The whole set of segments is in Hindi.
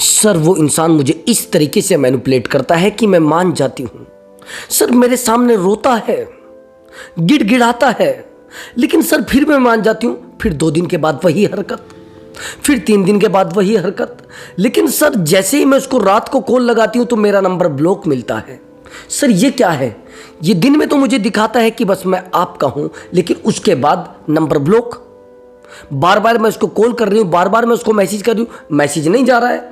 सर वो इंसान मुझे इस तरीके से मैनिपुलेट करता है कि मैं मान जाती हूँ। सर मेरे सामने रोता है, गिड़गिड़ाता है, लेकिन सर फिर मैं मान जाती हूँ। फिर 2 दिन के बाद वही हरकत, फिर 3 दिन के बाद वही हरकत। लेकिन सर जैसे ही मैं उसको रात को कॉल लगाती हूँ तो मेरा नंबर ब्लॉक मिलता है। सर ये क्या है? ये दिन में तो मुझे दिखाता है कि बस मैं आपका हूँ, लेकिन उसके बाद नंबर ब्लॉक। बार बार मैं उसको कॉल कर रही हूँ, बार बार मैं उसको मैसेज कर रही हूँ, मैसेज नहीं जा रहा है।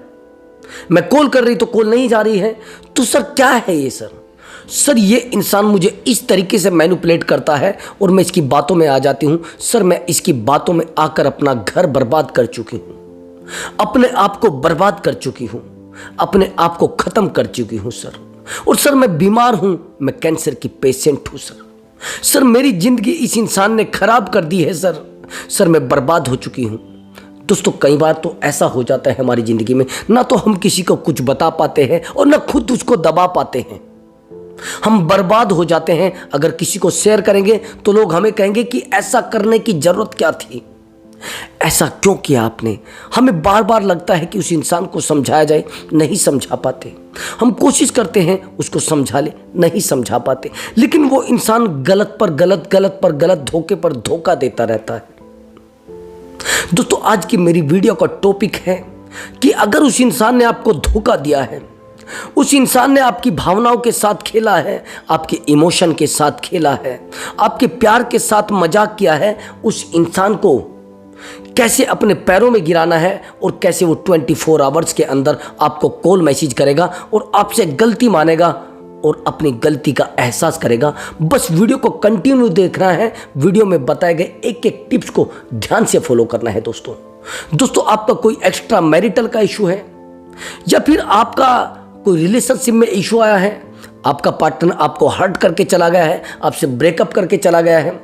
मैं कॉल कर रही तो कॉल नहीं जा रही है। तो सर क्या है ये? सर ये इंसान मुझे इस तरीके से मैनिपुलेट करता है और मैं इसकी बातों में आ जाती हूँ। सर मैं इसकी बातों में आकर अपना घर बर्बाद कर चुकी हूँ, अपने आप को बर्बाद कर चुकी हूँ, अपने आप को ख़त्म कर चुकी हूँ सर। और सर मैं बीमार हूँ, मैं कैंसर की पेशेंट हूँ सर मेरी ज़िंदगी इस इंसान ने ख़राब कर दी है सर मैं बर्बाद हो चुकी हूँ। दोस्तों कई बार तो ऐसा हो जाता है हमारी ज़िंदगी में, ना तो हम किसी को कुछ बता पाते हैं और ना खुद उसको दबा पाते हैं। हम बर्बाद हो जाते हैं। अगर किसी को शेयर करेंगे तो लोग हमें कहेंगे कि ऐसा करने की ज़रूरत क्या थी, ऐसा क्यों किया आपने। हमें बार बार लगता है कि उस इंसान को समझाया जाए, नहीं समझा पाते। हम कोशिश करते हैं उसको समझा ले, नहीं समझा पाते। लेकिन वो इंसान गलत पर गलत, गलत पर गलत, धोखे पर धोखा देता रहता है। दोस्तों आज की मेरी वीडियो का टॉपिक है कि अगर उस इंसान ने आपको धोखा दिया है, उस इंसान ने आपकी भावनाओं के साथ खेला है, आपके इमोशन के साथ खेला है, आपके प्यार के साथ मजाक किया है, उस इंसान को कैसे अपने पैरों में गिराना है और कैसे वो 24 आवर्स के अंदर आपको कॉल मैसेज करेगा और आपसे गलती मानेगा और अपनी गलती का एहसास करेगा। बस वीडियो को कंटिन्यू देखना है। वीडियो में बताए गए एक एक टिप्स को ध्यान से फॉलो करना है। दोस्तों आपका कोई एक्स्ट्रा मैरिटल का इशू है या फिर आपका कोई रिलेशनशिप में इशू आया है, आपका पार्टनर आपको हर्ट करके चला गया है, आपसे ब्रेकअप करके चला गया है,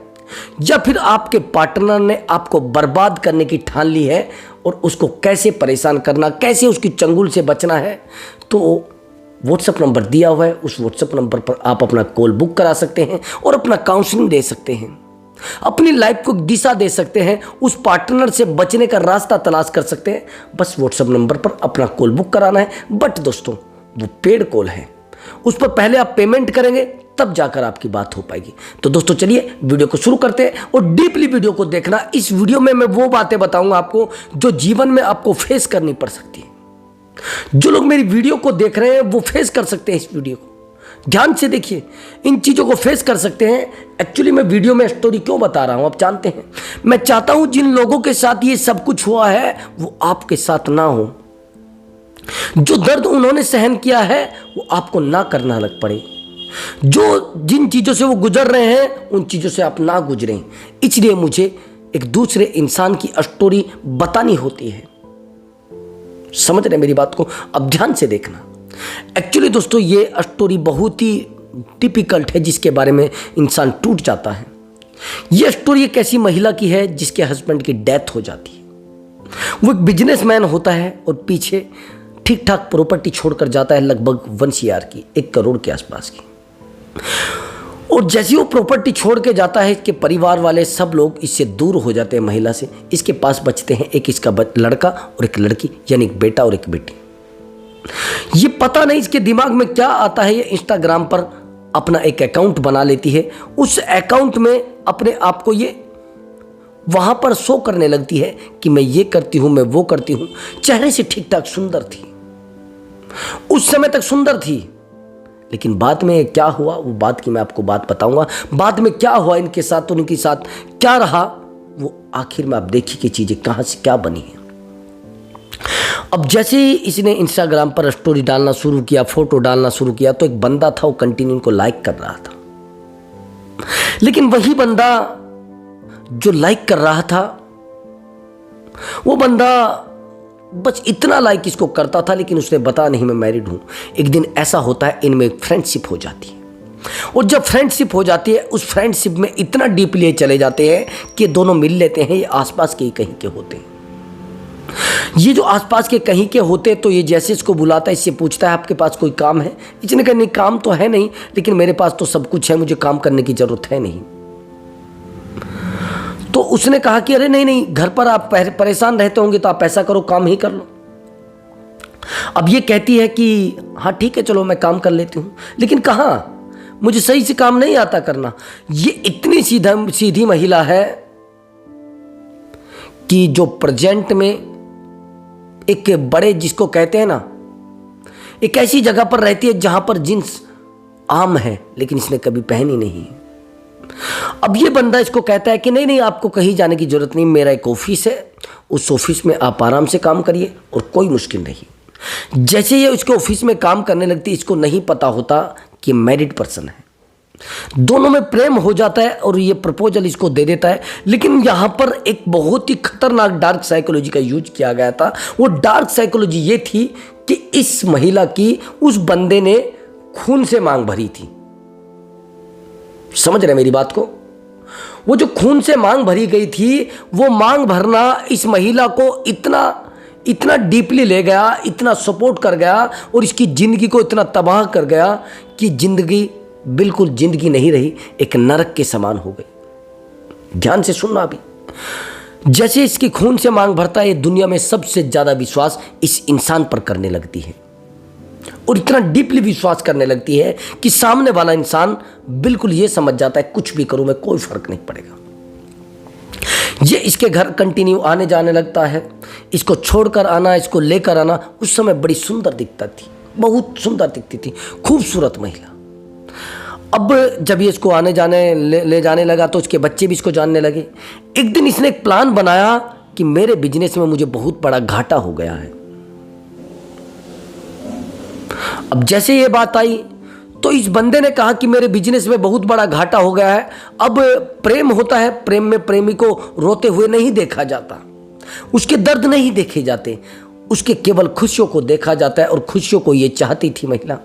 या फिर आपके पार्टनर ने आपको बर्बाद करने की ठान ली है और उसको कैसे परेशान करना, कैसे उसकी चंगुल से बचना है, तो व्हाट्सएप नंबर दिया हुआ है। उस व्हाट्सएप नंबर पर आप अपना कॉल बुक करा सकते हैं और अपना काउंसलिंग दे सकते हैं, अपनी लाइफ को दिशा दे सकते हैं, उस पार्टनर से बचने का रास्ता तलाश कर सकते हैं। बस व्हाट्सएप नंबर पर अपना कॉल बुक कराना है। बट दोस्तों वो पेड कॉल है, उस पर पहले आप पेमेंट करेंगे तब जाकर आपकी बात हो पाएगी। तो दोस्तों चलिए वीडियो को शुरू करते हैं और डीपली वीडियो को देखना। इस वीडियो में मैं वो बातें बताऊंगा आपको जो जीवन में आपको फेस करनी पड़ सकती है। जो लोग मेरी वीडियो को देख रहे हैं वो फेस कर सकते हैं। इस वीडियो को ध्यान से देखिए, इन चीज़ों को फेस कर सकते हैं। एक्चुअली मैं वीडियो में स्टोरी क्यों बता रहा हूं आप जानते हैं। मैं चाहता हूं जिन लोगों के साथ ये सब कुछ हुआ है वो आपके साथ ना हो। जो दर्द उन्होंने सहन किया है वो आपको ना करना लग पड़े। जो जिन चीज़ों से वो गुजर रहे हैं उन चीज़ों से आप ना गुजरें। इसलिए मुझे एक दूसरे इंसान की स्टोरी बतानी होती है। समझ रहे मेरी बात को? अब ध्यान से देखना। एक्चुअली दोस्तों ये स्टोरी बहुत ही टिपिकल्ट है जिसके बारे में इंसान टूट जाता है। ये स्टोरी एक ऐसी महिला की है जिसके हस्बैंड की डेथ हो जाती है। वो एक बिजनेसमैन होता है और पीछे ठीक ठाक प्रॉपर्टी छोड़कर जाता है, लगभग 1 CR की, 1 करोड़ के आसपास की। और जैसे वो प्रॉपर्टी छोड़ के जाता है, इसके परिवार वाले सब लोग इससे दूर हो जाते हैं महिला से। इसके पास बचते हैं एक इसका लड़का और एक लड़की, यानी एक बेटा और एक बेटी। ये पता नहीं इसके दिमाग में क्या आता है, ये इंस्टाग्राम पर अपना एक अकाउंट बना लेती है। उस अकाउंट में अपने आप को ये वहां पर शो करने लगती है कि मैं ये करती हूं, मैं वो करती हूं। चेहरे से ठीक ठाक सुंदर थी, उस समय तक सुंदर थी, लेकिन बाद में क्या हुआ वो बात की मैं आपको बात बताऊंगा। बाद में क्या हुआ इनके साथ, उनके साथ क्या रहा, वो आखिर में आप देखिए कि चीजें कहां से क्या बनी है। अब जैसे ही इसने इंस्टाग्राम पर स्टोरी डालना शुरू किया, फोटो डालना शुरू किया, तो एक बंदा था वो कंटिन्यू इनको लाइक कर रहा था। लेकिन वही बंदा जो लाइक कर रहा था वो बंदा बस इतना लाइक इसको करता था, लेकिन उसने बता नहीं मैं मैरिड हूं। एक दिन ऐसा होता है इनमें एक फ्रेंडशिप हो जाती है और जब फ्रेंडशिप हो जाती है उस फ्रेंडशिप में इतना डीपली चले जाते हैं कि दोनों मिल लेते हैं। ये आसपास के कहीं के होते हैं। ये जो आसपास के कहीं के होते तो ये जैसे इसको बुलाता है, इससे पूछता है आपके पास कोई काम है। इसने कहा नहीं काम तो है नहीं, लेकिन मेरे पास तो सब कुछ है, मुझे काम करने की जरूरत है नहीं। तो उसने कहा कि अरे नहीं नहीं, घर पर आप परेशान रहते होंगे तो आप ऐसा करो काम ही कर लो। अब ये कहती है कि हाँ ठीक है चलो मैं काम कर लेती हूँ, लेकिन कहाँ, मुझे सही से काम नहीं आता करना। ये इतनी सीधी महिला है कि जो प्रेजेंट में एक बड़े, जिसको कहते हैं ना, एक ऐसी जगह पर रहती है जहां पर जींस आम है लेकिन इसने कभी पहनी नहीं। अब ये बंदा इसको कहता है कि नहीं नहीं आपको कहीं जाने की जरूरत नहीं, मेरा एक ऑफिस है, उस ऑफिस में आप आराम से काम करिए और कोई मुश्किल नहीं। जैसे ये उसके ऑफिस में काम करने लगती, इसको नहीं पता होता कि मैरिड पर्सन है। दोनों में प्रेम हो जाता है और ये प्रपोजल इसको दे देता है। लेकिन यहां पर एक बहुत ही खतरनाक डार्क साइकोलॉजी का यूज किया गया था। वो डार्क साइकोलॉजी ये थी कि इस महिला की उस बंदे ने खून से मांग भरी थी। समझ रहे मेरी बात को? वो जो खून से मांग भरी गई थी, वो मांग भरना इस महिला को इतना डीपली ले गया, इतना सपोर्ट कर गया और इसकी जिंदगी को इतना तबाह कर गया कि जिंदगी बिल्कुल जिंदगी नहीं रही, एक नरक के समान हो गई। ध्यान से सुनना अभी। जैसे इसकी खून से मांग भरता है, ये दुनिया में सबसे ज्यादा विश्वास इस इंसान पर करने लगती है और इतना डीपली विश्वास करने लगती है कि सामने वाला इंसान बिल्कुल ये समझ जाता है कुछ भी करूं मैं, कोई फर्क नहीं पड़ेगा। ये इसके घर कंटिन्यू आने जाने लगता है, इसको छोड़कर आना, इसको लेकर आना। उस समय बड़ी सुंदर दिखता थी, बहुत सुंदर दिखती थी, खूबसूरत महिला। अब जब ये इसको आने जाने ले जाने लगा तो उसके बच्चे भी इसको जानने लगे। एक दिन इसने एक प्लान बनाया कि मेरे बिजनेस में मुझे बहुत बड़ा घाटा हो गया है। अब जैसे ये बात आई तो इस बंदे ने कहा कि मेरे बिजनेस में बहुत बड़ा घाटा हो गया है। अब प्रेम होता है, प्रेम में प्रेमी को रोते हुए नहीं देखा जाता, उसके दर्द नहीं देखे जाते, उसके केवल खुशियों को देखा जाता है और खुशियों को ये चाहती थी महिला।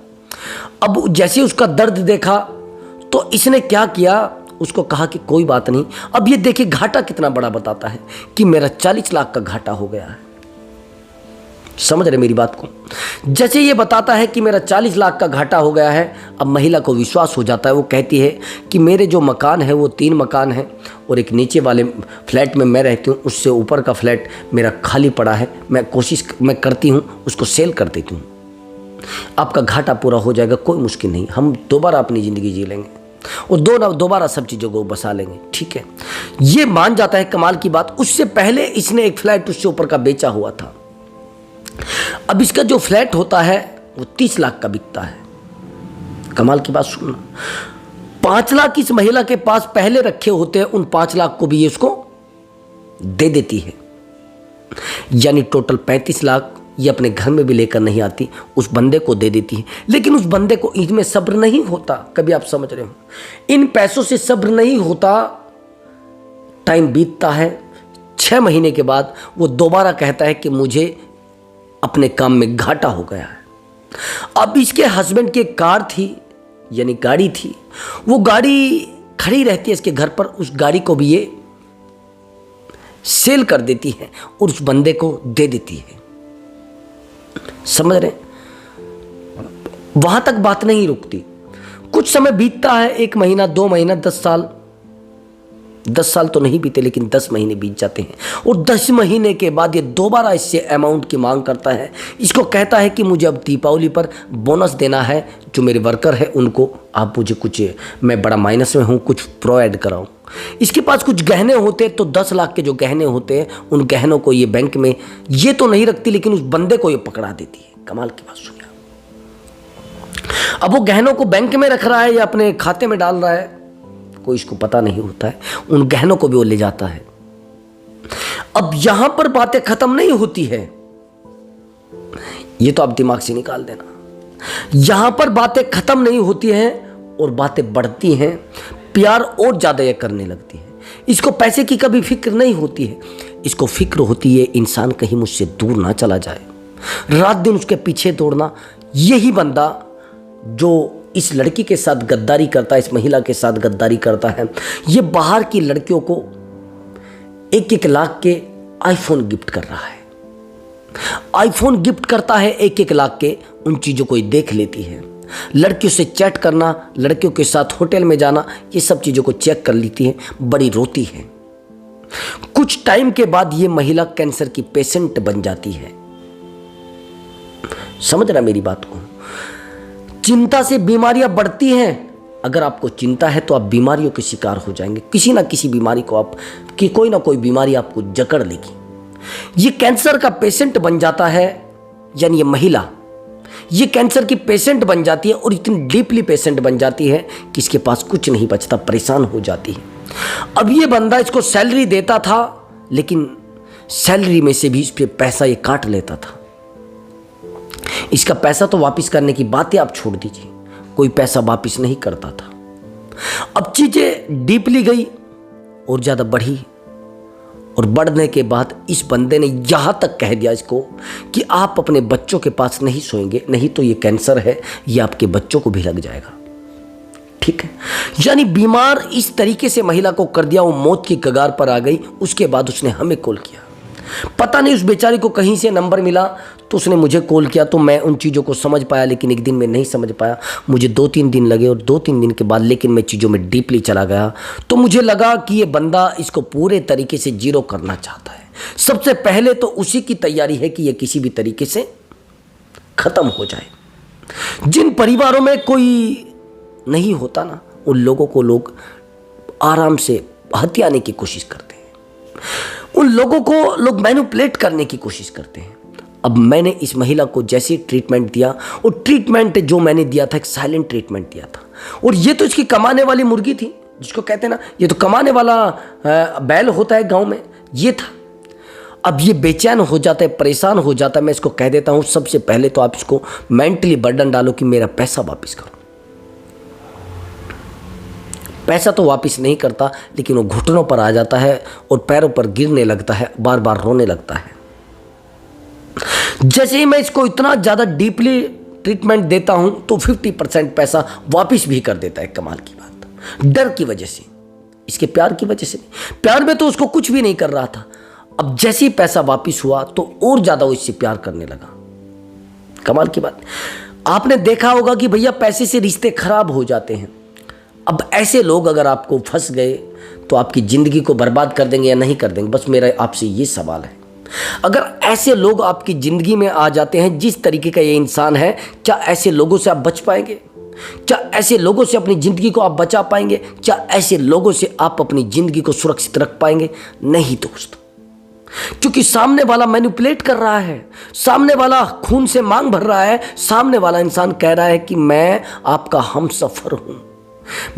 अब जैसे उसका दर्द देखा तो इसने क्या किया, उसको कहा कि कोई बात नहीं। अब ये देखिए घाटा कितना बड़ा बताता है कि मेरा 40 लाख का घाटा हो गया है। समझ रहे मेरी बात को? जैसे ये बताता है कि मेरा 40 लाख का घाटा हो गया है, अब महिला को विश्वास हो जाता है। वो कहती है कि मेरे जो मकान है वो 3 मकान है और एक नीचे वाले फ्लैट में मैं रहती हूँ, उससे ऊपर का फ्लैट मेरा खाली पड़ा है। मैं करती हूँ उसको सेल कर देती हूँ, आपका घाटा पूरा हो जाएगा, कोई मुश्किल नहीं, हम दोबारा अपनी ज़िंदगी जी लेंगे और दोबारा सब चीज़ों को बसा लेंगे। ठीक है, ये मान जाता है। कमाल की बात, उससे पहले इसने एक फ्लैट उससे ऊपर का बेचा हुआ था। अब इसका जो फ्लैट होता है वो 30 लाख का बिकता है। कमाल की बात सुनना, 5 लाख इस महिला के पास पहले रखे होते हैं, उन 5 लाख को भी ये उसको दे देती है, यानी टोटल 35 लाख ये अपने घर में भी लेकर नहीं आती, उस बंदे को दे देती है। लेकिन उस बंदे को इनमें सब्र नहीं होता। कभी आप समझ रहे हो, इन पैसों से सब्र नहीं होता। टाइम बीतता है, 6 महीने के बाद वो दोबारा कहता है कि मुझे अपने काम में घाटा हो गया है। अब इसके हस्बैंड की एक कार थी, यानी गाड़ी थी, वो गाड़ी खड़ी रहती है इसके घर पर, उस गाड़ी को भी ये सेल कर देती है और उस बंदे को दे देती है। समझ रहे? वहां तक बात नहीं रुकती। कुछ समय बीतता है, 1 महीना, 2 महीना, 10 साल। 10 साल तो नहीं बीते लेकिन 10 महीने बीत जाते हैं और 10 महीने के बाद ये दोबारा इससे अमाउंट की मांग करता है। इसको कहता है कि मुझे अब दीपावली पर बोनस देना है, जो मेरे वर्कर है उनको आप मुझे कुछ, मैं बड़ा माइनस में हूँ, कुछ प्रोवाइड कराओ। इसके पास कुछ गहने होते तो 10 लाख के जो गहने होते हैं, उन गहनों को ये बैंक में ये तो नहीं रखती लेकिन उस बंदे को ये पकड़ा देती है। कमाल की बात सुनिए। अब वो गहनों को बैंक में रख रहा है या अपने खाते में डाल रहा है, कोई इसको पता नहीं होता है। उन गहनों को भी वो ले जाता है। अब यहां पर बातें खत्म नहीं होती है, ये तो आप दिमाग से निकाल देना। यहां पर बातें खत्म नहीं होती हैं और बातें बढ़ती हैं, प्यार और ज्यादा ये करने लगती है। इसको पैसे की कभी फिक्र नहीं होती है, इसको फिक्र होती है इंसान कहीं मुझसे दूर ना चला जाए, रात दिन उसके पीछे दौड़ना। यही बंदा जो इस लड़की के साथ गद्दारी करता है, इस महिला के साथ गद्दारी करता है, ये बाहर की लड़कियों को 1-1 लाख के आईफोन गिफ्ट कर रहा है। आईफोन गिफ्ट करता है 1-1 लाख के, उन चीज़ों को ये देख लेती है। लड़कियों से चैट करना, लड़कियों के साथ होटल में जाना, ये सब चीज़ों को चेक कर लेती है, बड़ी रोती है। कुछ टाइम के बाद ये महिला कैंसर की पेशेंट बन जाती है। समझ रहा मेरी बात को? चिंता से बीमारियां बढ़ती हैं। अगर आपको चिंता है तो आप बीमारियों के शिकार हो जाएंगे। किसी ना किसी बीमारी को आप कि कोई ना कोई बीमारी आपको जकड़ लेगी। ये कैंसर का पेशेंट बन जाता है, यानी ये महिला ये कैंसर की पेशेंट बन जाती है और इतनी डीपली पेशेंट बन जाती है कि इसके पास कुछ नहीं बचता, परेशान हो जाती है। अब ये बंदा इसको सैलरी देता था, लेकिन सैलरी में से भी इस पे पैसा ये काट लेता था। इसका पैसा तो वापस करने की बातें आप छोड़ दीजिए, कोई पैसा वापस नहीं करता था। अब चीजें डीपली गई और ज्यादा बढ़ी, और बढ़ने के बाद इस बंदे ने यहां तक कह दिया इसको कि आप अपने बच्चों के पास नहीं सोएंगे, नहीं तो ये कैंसर है, ये आपके बच्चों को भी लग जाएगा। ठीक है, यानी बीमार इस तरीके से महिला को कर दिया, वो मौत की कगार पर आ गई। उसके बाद उसने हमें कॉल किया। पता नहीं उस बेचारी को कहीं से नंबर मिला तो उसने मुझे कॉल किया, तो मैं उन चीज़ों को समझ पाया, लेकिन एक दिन में नहीं समझ पाया। मुझे 2-3 दिन लगे, और 2-3 दिन के बाद लेकिन मैं चीज़ों में डीपली चला गया, तो मुझे लगा कि ये बंदा इसको पूरे तरीके से जीरो करना चाहता है। सबसे पहले तो उसी की तैयारी है कि ये किसी भी तरीके से खत्म हो जाए। जिन परिवारों में कोई नहीं होता ना, उन लोगों को लोग आराम से हथियाने की कोशिश करते हैं, उन लोगों को लोग मैनिपुलेट करने की कोशिश करते हैं। अब मैंने इस महिला को जैसे ट्रीटमेंट दिया, और ट्रीटमेंट जो मैंने दिया था एक साइलेंट ट्रीटमेंट दिया था, और ये तो इसकी कमाने वाली मुर्गी थी, जिसको कहते हैं ना, ये तो कमाने वाला बैल होता है गांव में, ये था। अब ये बेचैन हो जाता है, परेशान हो जाता है। मैं इसको कह देता हूँ सबसे पहले तो आप इसको मेंटली बर्डन डालो कि मेरा पैसा वापस करो। पैसा तो वापस नहीं करता, लेकिन वो घुटनों पर आ जाता है और पैरों पर गिरने लगता है, बार बार रोने लगता है। जैसे ही मैं इसको इतना ज़्यादा डीपली ट्रीटमेंट देता हूं तो 50% पैसा वापस भी कर देता है। कमाल की बात, डर की वजह से, इसके प्यार की वजह से नहीं। प्यार में तो उसको कुछ भी नहीं कर रहा था। अब जैसे ही पैसा वापस हुआ तो और ज़्यादा वो इससे प्यार करने लगा। कमाल की बात, आपने देखा होगा कि भैया पैसे से रिश्ते खराब हो जाते हैं। अब ऐसे लोग अगर आपको फंस गए तो आपकी ज़िंदगी को बर्बाद कर देंगे या नहीं कर देंगे, बस मेरा आपसे ये सवाल है। अगर ऐसे लोग आपकी ज़िंदगी में आ जाते हैं, जिस तरीके का ये इंसान है, क्या ऐसे लोगों से आप बच पाएंगे? क्या ऐसे लोगों से अपनी ज़िंदगी को आप बचा पाएंगे? क्या ऐसे लोगों से आप अपनी ज़िंदगी को सुरक्षित रख पाएंगे? नहीं दोस्त, क्योंकि सामने वाला मैनिपुलेट कर रहा है, सामने वाला खून से मांग भर रहा है, सामने वाला इंसान कह रहा है कि मैं आपका हमसफर हूं,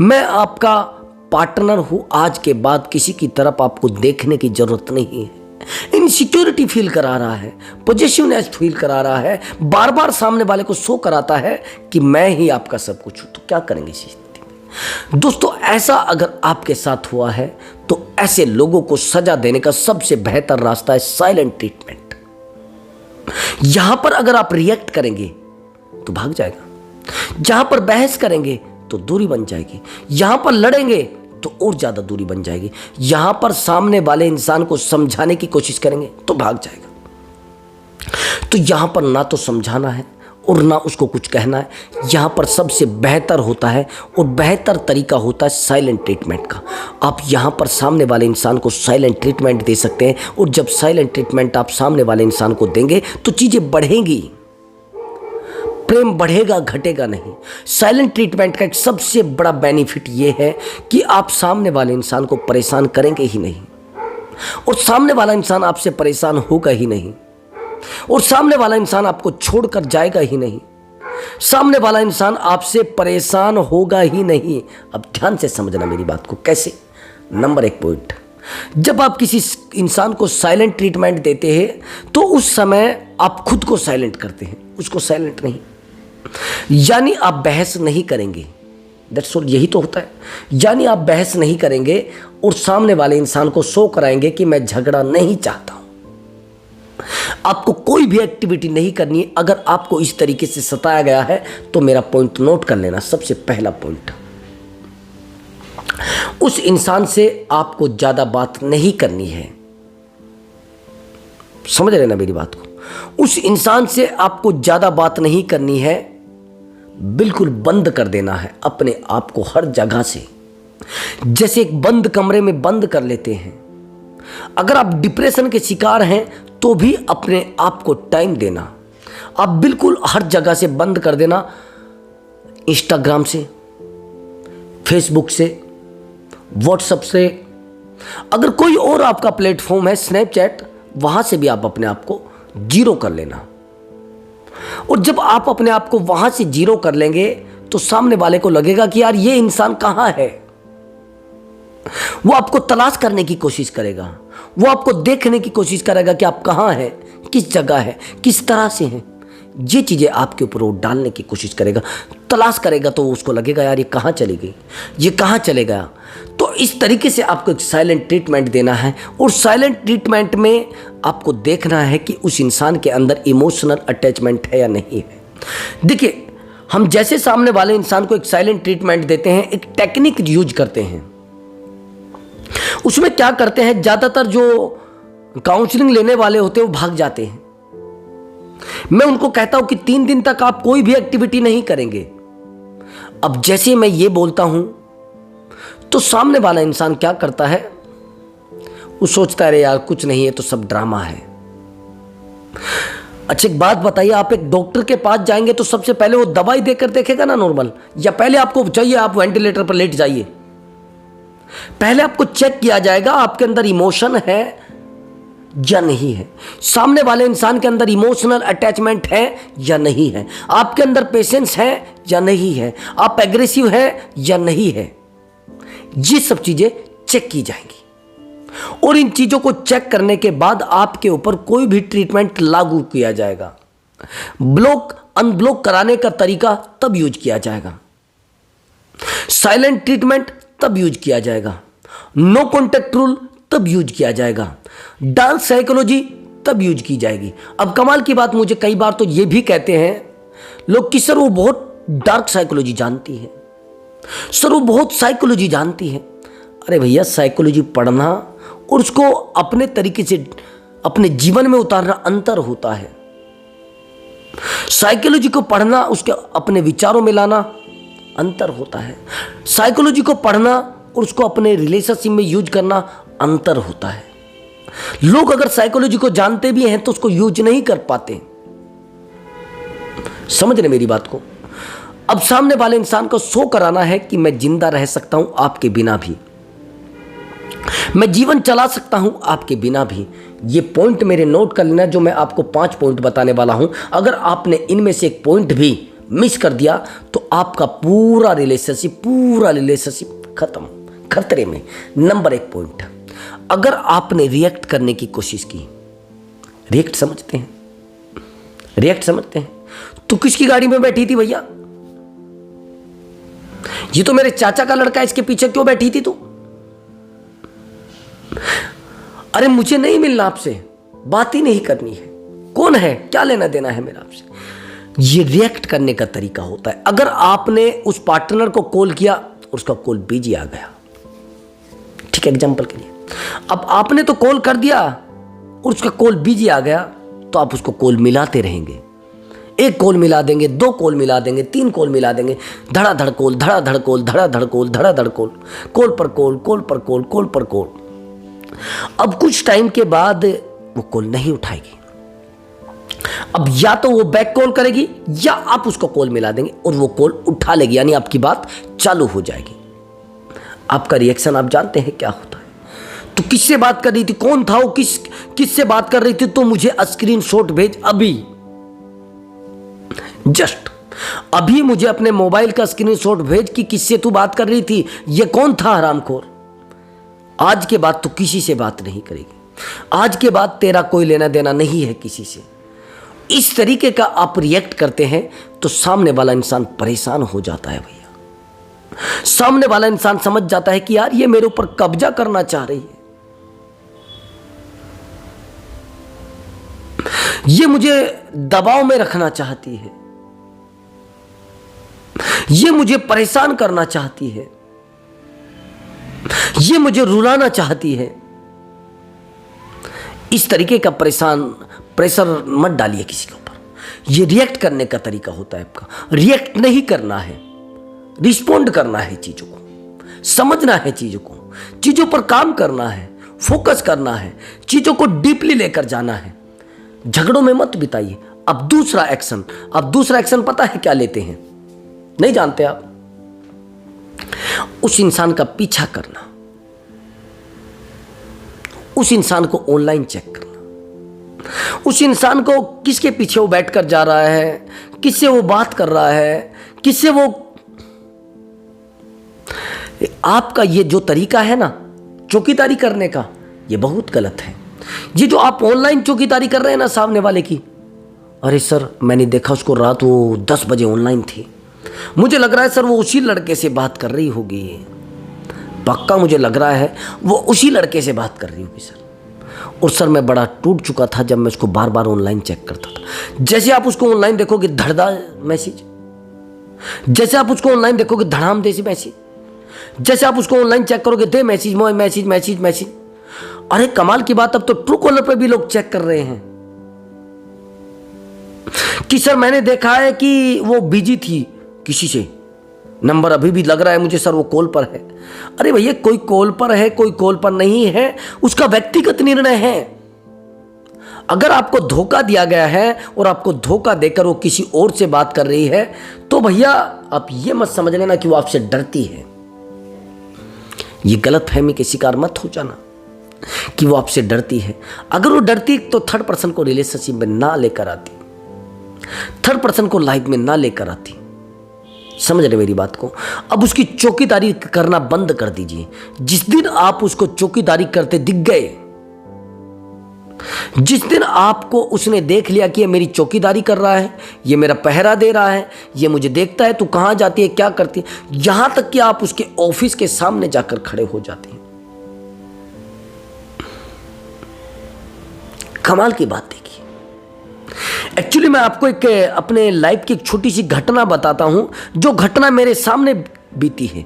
मैं आपका पार्टनर हूं, आज के बाद किसी की तरफ आपको देखने की जरूरत नहीं है। इनसिक्योरिटी फील करा रहा है, पॉजिटिवनेस फील करा रहा है, बार बार सामने वाले को शो कराता है कि मैं ही आपका सब कुछ हूं। तो क्या करेंगे इस स्थिति में? दोस्तों, ऐसा अगर आपके साथ हुआ है तो ऐसे लोगों को सजा देने का सबसे बेहतर रास्ता है साइलेंट ट्रीटमेंट। यहां पर अगर आप रिएक्ट करेंगे तो भाग जाएगा, जहां पर बहस करेंगे तो दूरी बन जाएगी, यहां पर लड़ेंगे तो और ज्यादा दूरी बन जाएगी, यहां पर सामने वाले इंसान को समझाने की कोशिश करेंगे तो भाग जाएगा। तो यहां पर ना तो समझाना है और ना उसको कुछ कहना है। यहां पर सबसे बेहतर होता है और बेहतर तरीका होता है साइलेंट ट्रीटमेंट का। आप यहां पर सामने वाले इंसान को साइलेंट ट्रीटमेंट दे सकते हैं, और जब साइलेंट ट्रीटमेंट आप सामने वाले इंसान को देंगे तो चीजें बढ़ेंगी, प्रेम बढ़ेगा, घटेगा नहीं। साइलेंट ट्रीटमेंट का एक सबसे बड़ा बेनिफिट ये है कि आप सामने वाले इंसान को परेशान करेंगे ही नहीं, और सामने वाला इंसान आपसे परेशान होगा ही नहीं, और सामने वाला इंसान आपको छोड़कर जाएगा ही नहीं, सामने वाला इंसान आपसे परेशान होगा ही नहीं। अब ध्यान से समझना मेरी बात को। कैसे? नंबर 1 पॉइंट, जब आप किसी इंसान को साइलेंट ट्रीटमेंट देते हैं तो उस समय आप खुद को साइलेंट करते हैं, उसको साइलेंट नहीं। यानी आप बहस नहीं करेंगे, दैट्स ऑल, यही तो होता है। यानी आप बहस नहीं करेंगे और सामने वाले इंसान को शो कराएंगे कि मैं झगड़ा नहीं चाहता हूं। आपको कोई भी एक्टिविटी नहीं करनी है। अगर आपको इस तरीके से सताया गया है तो मेरा पॉइंट नोट कर लेना। सबसे पहला पॉइंट, उस इंसान से आपको ज्यादा बात नहीं करनी है। समझ रहे ना मेरी बात को? उस इंसान से आपको ज्यादा बात नहीं करनी है, बिल्कुल बंद कर देना है अपने आप को हर जगह से। जैसे एक बंद कमरे में बंद कर लेते हैं। अगर आप डिप्रेशन के शिकार हैं तो भी अपने आप को टाइम देना। आप बिल्कुल हर जगह से बंद कर देना, इंस्टाग्राम से, फेसबुक से, व्हाट्सएप से, अगर कोई और आपका प्लेटफॉर्म है स्नैपचैट, वहां से भी आप अपने आप को जीरो कर लेना। और जब आप अपने आप को वहां से जीरो कर लेंगे तो सामने वाले को लगेगा कि यार ये इंसान कहां है। वो आपको तलाश करने की कोशिश करेगा, वो आपको देखने की कोशिश करेगा कि आप कहां हैं, किस जगह है, किस तरह से हैं। ये चीजें आपके ऊपर वो डालने की कोशिश करेगा, तलाश करेगा, तो उसको लगेगा यार ये कहां चली गई, ये कहां चले गया। तो इस तरीके से आपको एक साइलेंट ट्रीटमेंट देना है। और साइलेंट ट्रीटमेंट में आपको देखना है कि उस इंसान के अंदर इमोशनल अटैचमेंट है या नहीं है। देखिए, हम जैसे सामने वाले इंसान को एक साइलेंट ट्रीटमेंट देते हैं, एक टेक्निक यूज करते हैं। उसमें क्या करते हैं, ज्यादातर जो काउंसलिंग लेने वाले होते हैं वो भाग जाते हैं। मैं उनको कहता हूं कि 3 दिन तक आप कोई भी एक्टिविटी नहीं करेंगे। अब जैसे मैं ये बोलता हूं तो सामने वाला इंसान क्या करता है, वो सोचता है अरे यार कुछ नहीं है, तो सब ड्रामा है। अच्छा एक बात बताइए, आप एक डॉक्टर के पास जाएंगे तो सबसे पहले वो दवाई देकर देखेगा ना नॉर्मल, या पहले आपको चाहिए आप वेंटिलेटर पर लेट जाइए? पहले आपको चेक किया जाएगा आपके अंदर इमोशन है या नहीं है, सामने वाले इंसान के अंदर इमोशनल अटैचमेंट है या नहीं है, आपके अंदर पेशेंस है या नहीं है, आप एग्रेसिव है या नहीं है। ये सब चीजें चेक की जाएंगी और इन चीजों को चेक करने के बाद आपके ऊपर कोई भी ट्रीटमेंट लागू किया जाएगा। ब्लॉक अनब्लॉक कराने का तरीका तब यूज किया जाएगा, साइलेंट ट्रीटमेंट तब यूज किया जाएगा, नो कॉन्टेक्ट रूल तब यूज किया जाएगा, डांस साइकोलॉजी तब यूज की जाएगी। अब कमाल की बात, मुझे कई बार तो ये भी कहते हैं लोग कि सर वो बहुत डार्क साइकोलॉजी जानती है, सर वो बहुत साइकोलॉजी जानती है। अरे भैया, साइकोलॉजी पढ़ना और उसको अपने तरीके से अपने जीवन में उतारना अंतर होता है। साइकोलॉजी को पढ़ना, उसके अपने विचारों में लाना अंतर होता है। साइकोलॉजी को पढ़ना और उसको अपने रिलेशनशिप में यूज करना अंतर होता है। लोग अगर साइकोलॉजी को जानते भी हैं तो उसको यूज नहीं कर पाते। समझ रहे मेरी बात को? अब सामने वाले इंसान को शो कराना है कि मैं जिंदा रह सकता हूं आपके बिना भी, मैं जीवन चला सकता हूं आपके बिना भी। ये पॉइंट मेरे नोट कर लेना, जो मैं आपको 5 पॉइंट बताने वाला हूं। अगर आपने इनमें से एक पॉइंट भी मिस कर दिया तो आपका पूरा रिलेशनशिप खत्म, खतरे में। नंबर 1 पॉइंट, अगर आपने रिएक्ट करने की कोशिश की, रिएक्ट समझते हैं, रिएक्ट समझते हैं, तू किसकी गाड़ी में बैठी थी भैया? ये तो मेरे चाचा का लड़का है, इसके पीछे क्यों बैठी थी तू? अरे मुझे नहीं मिलना आपसे, बात ही नहीं करनी है, कौन है, क्या लेना देना है मेरा आपसे। ये रिएक्ट करने का तरीका होता है। अगर आपने उस पार्टनर को कॉल किया और उसका कॉल बिजी आ गया, ठीक है एग्जांपल के लिए, अब आपने तो कॉल कर दिया और उसका कॉल बिजी आ गया, तो आप उसको कॉल मिलाते रहेंगे। 1 कॉल मिला देंगे, 2 कॉल मिला देंगे, 3 कॉल मिला देंगे, धड़ाधड़ कॉल, धड़ाधड़ कॉल, धड़ाधड़ कॉल, धड़ाधड़ कॉल, कॉल पर कॉल, कॉल पर कॉल, कॉल पर कॉल। अब कुछ टाइम के बाद वो कॉल नहीं उठाएगी। अब या तो वो बैक कॉल करेगी या आप उसको कॉल मिला देंगे और वो कॉल उठा लेगी, यानी आपकी बात चालू हो जाएगी। आपका रिएक्शन आप जानते हैं क्या होता है? तो किससे बात कर रही थी, कौन था वो, किससे बात कर रही थी, तो मुझे स्क्रीनशॉट भेज अभी, जस्ट अभी मुझे अपने मोबाइल का स्क्रीनशॉट भेज कि किससे तू बात कर रही थी, ये कौन था हरामखोर। आज के बाद तो किसी से बात नहीं करेगी, आज के बाद तेरा कोई लेना देना नहीं है किसी से। इस तरीके का आप रिएक्ट करते हैं तो सामने वाला इंसान परेशान हो जाता है भैया। सामने वाला इंसान समझ जाता है कि यार ये मेरे ऊपर कब्जा करना चाह रही है, ये मुझे दबाव में रखना चाहती है, ये मुझे परेशान करना चाहती है, ये मुझे रुलाना चाहती है। इस तरीके का प्रेशर मत डालिए किसी के ऊपर। ये रिएक्ट करने का तरीका होता है आपका। रिएक्ट नहीं करना है, रिस्पोंड करना है, चीजों को समझना है, चीजों पर काम करना है, फोकस करना है, चीजों को डीपली लेकर जाना है। झगड़ों में मत बिताइए, अब दूसरा एक्शन पता है क्या लेते हैं? नहीं जानते आप? उस इंसान का पीछा करना, उस इंसान को ऑनलाइन चेक करना, उस इंसान को किसके पीछे वो बैठकर जा रहा है, किससे वो बात कर रहा है, किससे वो। आपका ये जो तरीका है ना चौकीदारी करने का, ये बहुत गलत है। ये जो आप ऑनलाइन चौकीदारी कर रहे हैं ना सामने वाले की, अरे सर मैंने देखा उसको रात वो 10 बजे ऑनलाइन थी, मुझे लग रहा है सर वो उसी लड़के से बात कर रही होगी, पक्का मुझे लग रहा है वो उसी लड़के से बात कर रही होगी सर। और सर मैं बड़ा टूट चुका था जब मैं उसको बार बार ऑनलाइन चेक करता था। जैसे आप उसको ऑनलाइन देखोगे धड़धा मैसेज, जैसे आप उसको ऑनलाइन देखोगे धड़ाम देसी मैसेज, जैसे आप उसको ऑनलाइन चेक करोगे दे मैसेज मैसेज मैसेज मैसेज। अरे कमाल की बात, अब तो ट्रू कॉलर पे भी लोग चेक कर रहे हैं कि सर मैंने देखा है कि वो बिजी थी किसी से, नंबर अभी भी लग रहा है मुझे सर वो कॉल पर है। अरे भैया कोई कॉल पर है कोई कॉल पर नहीं है, उसका व्यक्तिगत निर्णय है। अगर आपको धोखा दिया गया है और आपको धोखा देकर वो किसी और से बात कर रही है तो भैया आप ये मत समझ लेना कि वो आपसे डरती है। ये गलत फहमी के शिकार मत हो जाना कि वो आपसे डरती है। अगर वो डरती तो थर्ड पर्सन को रिलेशनशिप में ना लेकर आती, थर्ड पर्सन को लाइफ में ना लेकर आती। समझ रहे मेरी बात को? अब उसकी चौकीदारी करना बंद कर दीजिए। जिस दिन आप उसको चौकीदारी करते दिख गए, जिस दिन आपको उसने देख लिया कि ये मेरी चौकीदारी कर रहा है, ये मेरा पहरा दे रहा है, ये मुझे देखता है तू कहां जाती है क्या करती है, यहां तक कि आप उसके ऑफिस के सामने जाकर खड़े हो जाते हैं। कमाल की बात देखिए। एक्चुअली मैं आपको एक अपने लाइफ की एक छोटी सी घटना बताता हूं, जो घटना मेरे सामने बीती है।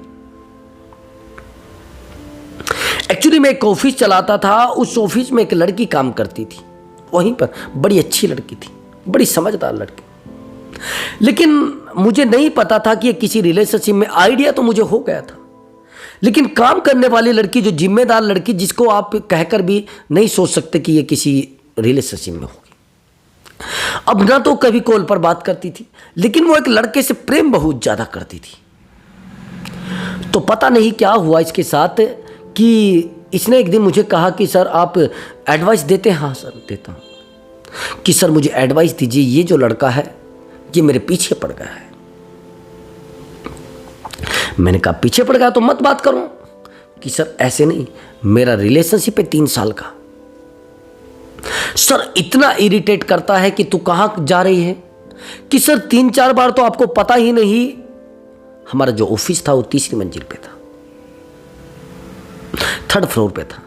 एक्चुअली मैं एक ऑफिस चलाता था, उस ऑफिस में एक लड़की काम करती थी, वहीं पर बड़ी अच्छी लड़की थी, बड़ी समझदार लड़की। लेकिन मुझे नहीं पता था कि ये किसी रिलेशनशिप में, आइडिया तो मुझे हो गया था, लेकिन काम करने वाली लड़की, जो जिम्मेदार लड़की, जिसको आप कहकर भी नहीं सोच सकते कि ये किसी रिलेशनशिप में होगी। अब ना तो कभी कॉल पर बात करती थी, लेकिन वो एक लड़के से प्रेम बहुत ज्यादा करती थी। तो पता नहीं क्या हुआ इसके साथ कि इसने एक दिन मुझे कहा कि सर आप एडवाइस देते हैं? हाँ सर देता हूं। कि सर मुझे एडवाइस दीजिए, ये जो लड़का है ये मेरे पीछे पड़ गया है। मैंने कहा पीछे पड़ गया तो मत बात करो। कि सर ऐसे नहीं, मेरा रिलेशनशिप है 3 साल का। सर इतना इरिटेट करता है कि तू कहां जा रही है। कि सर 3-4 बार तो आपको पता ही नहीं। हमारा जो ऑफिस था वो 3री मंजिल पे था, 3rd फ्लोर पे था।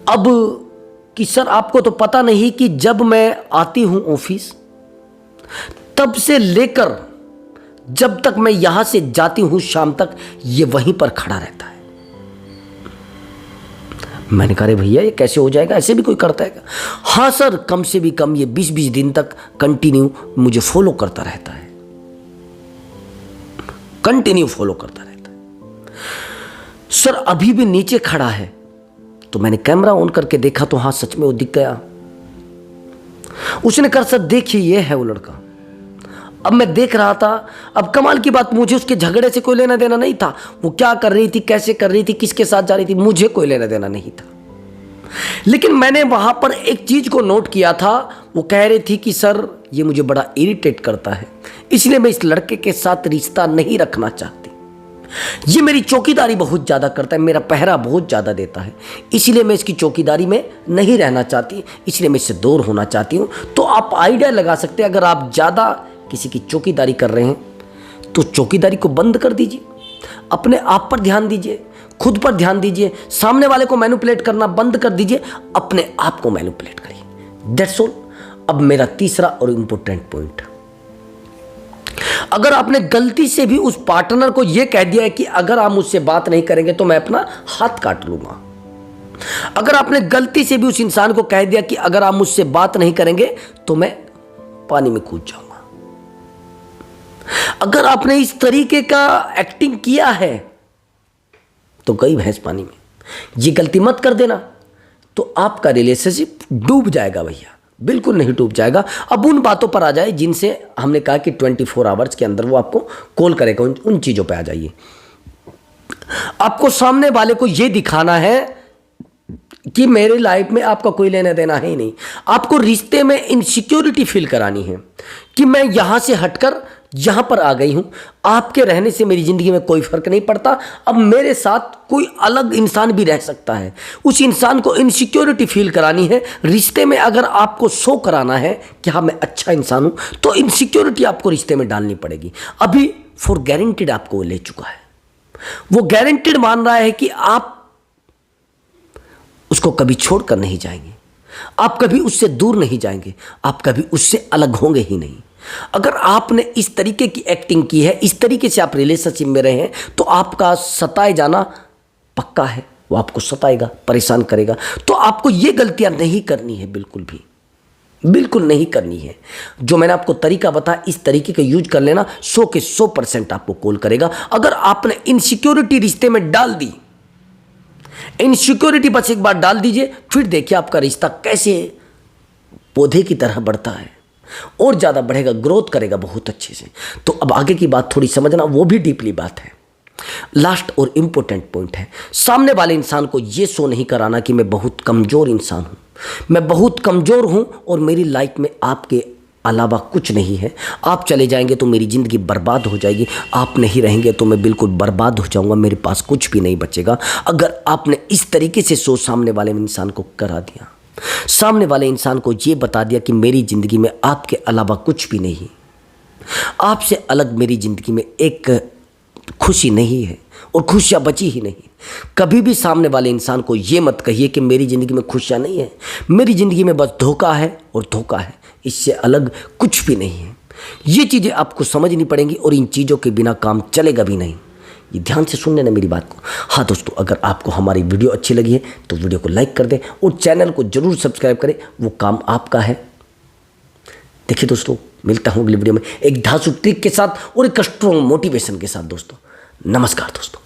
अब कि सर आपको तो पता नहीं कि जब मैं आती हूं ऑफिस, तब से लेकर जब तक मैं यहां से जाती हूं शाम तक, ये वहीं पर खड़ा रहता है। मैंने कहा भैया ये कैसे हो जाएगा, ऐसे भी कोई करता है क्या? हाँ सर, कम से भी कम ये 20-20 दिन तक कंटिन्यू मुझे फॉलो करता रहता है, कंटिन्यू फॉलो करता रहता है। सर अभी भी नीचे खड़ा है। तो मैंने कैमरा ऑन करके देखा तो हाँ सच में वो दिख गया। उसने कहा सर देखिए ये है वो लड़का। अब मैं देख रहा था। अब कमाल की बात, मुझे उसके झगड़े से कोई लेना देना नहीं था। वो क्या कर रही थी, कैसे कर रही थी, किसके साथ जा रही थी, मुझे कोई लेना देना नहीं था। लेकिन मैंने वहां पर एक चीज को नोट किया था। वो कह रही थी कि सर ये मुझे बड़ा इरिटेट करता है, इसलिए मैं इस लड़के के साथ रिश्ता नहीं रखना चाहती। ये मेरी चौकीदारी बहुत ज्यादा करता है, मेरा पहरा बहुत ज्यादा देता है, इसलिए मैं इसकी चौकीदारी में नहीं रहना चाहती, इसलिए मैं इससे दूर होना चाहती हूं। तो आप आइडिया लगा सकते हैं, अगर आप ज्यादा किसी की चौकीदारी कर रहे हैं तो चौकीदारी को बंद कर दीजिए, अपने आप पर ध्यान दीजिए, खुद पर ध्यान दीजिए, सामने वाले को मैनिपुलेट करना बंद कर दीजिए, अपने आप को मैनिपुलेट करिए। That's all. अब मेरा तीसरा और इंपॉर्टेंट पॉइंट, अगर आपने गलती से भी उस पार्टनर को यह कह दिया है कि अगर आप मुझसे बात नहीं करेंगे तो मैं अपना हाथ काट लूंगा, अगर आपने गलती से भी उस इंसान को कह दिया कि अगर आप मुझसे बात नहीं करेंगे तो मैं पानी में कूद जाऊंगा, अगर आपने इस तरीके का एक्टिंग किया है तो गई भैंस पानी में। ये गलती मत कर देना, तो आपका रिलेशनशिप डूब जाएगा भैया, बिल्कुल नहीं टूट जाएगा। अब उन बातों पर आ जाए जिनसे हमने कहा कि 24 आवर्स के अंदर वो आपको कॉल करेगा, उन चीज़ों पे आ जाइए। आपको सामने वाले को ये दिखाना है कि मेरे लाइफ में आपका कोई लेना देना है ही नहीं। आपको रिश्ते में इनसिक्योरिटी फील करानी है कि मैं यहां से हटकर यहां पर आ गई हूं, आपके रहने से मेरी जिंदगी में कोई फर्क नहीं पड़ता, अब मेरे साथ कोई अलग इंसान भी रह सकता है। उस इंसान को इनसिक्योरिटी फील करानी है। रिश्ते में अगर आपको शो कराना है कि हाँ मैं अच्छा इंसान हूं, तो इनसिक्योरिटी आपको रिश्ते में डालनी पड़ेगी। अभी फॉर गारंटीड आपको वो ले चुका है, वो गारंटीड मान रहा है कि आप उसको कभी छोड़कर नहीं जाएंगे, आप कभी उससे दूर नहीं जाएंगे, आप कभी उससे अलग होंगे ही नहीं। अगर आपने इस तरीके की एक्टिंग की है, इस तरीके से आप रिलेशनशिप में रहे हैं, तो आपका सताए जाना पक्का है। वो आपको सताएगा, परेशान करेगा। तो आपको ये गलतियां नहीं करनी है, बिल्कुल भी बिल्कुल नहीं करनी है। जो मैंने आपको तरीका बताया, इस तरीके का यूज कर लेना, 100 के 100% आपको कॉल करेगा। अगर आपने इनसिक्योरिटी रिश्ते में डाल दी, इनसिक्योरिटी बस एक बार डाल दीजिए, फिर देखिए आपका रिश्ता कैसे पौधे की तरह बढ़ता है, और ज़्यादा बढ़ेगा, ग्रोथ करेगा बहुत अच्छे से। तो अब आगे की बात थोड़ी समझना, वो भी डीपली बात है। लास्ट और इम्पोर्टेंट पॉइंट है, सामने वाले इंसान को ये शो नहीं कराना कि मैं बहुत कमज़ोर इंसान हूँ, मैं बहुत कमज़ोर हूँ और मेरी लाइफ में आपके अलावा कुछ नहीं है। आप चले जाएंगे तो मेरी ज़िंदगी बर्बाद हो जाएगी, आप नहीं रहेंगे तो मैं बिल्कुल बर्बाद हो जाऊंगा, मेरे पास कुछ भी नहीं बचेगा। अगर आपने इस तरीके से सोच सामने वाले इंसान को करा दिया, सामने वाले इंसान को ये बता दिया कि मेरी ज़िंदगी में आपके अलावा कुछ भी नहीं, आपसे अलग मेरी ज़िंदगी में एक खुशी नहीं है और खुशियाँ बची ही नहीं। कभी भी सामने वाले इंसान को ये मत कहिए कि मेरी ज़िंदगी में खुशियाँ नहीं है, मेरी ज़िंदगी में बस धोखा है और धोखा है, इससे अलग कुछ भी नहीं है। ये चीज़ें आपको समझनी पड़ेंगी और इन चीज़ों के बिना काम चलेगा भी नहीं। ये ध्यान से सुन लेना मेरी बात को। हाँ दोस्तों, अगर आपको हमारी वीडियो अच्छी लगी है तो वीडियो को लाइक कर दें और चैनल को जरूर सब्सक्राइब करें, वो काम आपका है। देखिए दोस्तों, मिलता हूँ अगली वीडियो में एक धांसू ट्रिक के साथ और एक स्ट्रॉन्ग मोटिवेशन के साथ। दोस्तों नमस्कार दोस्तों।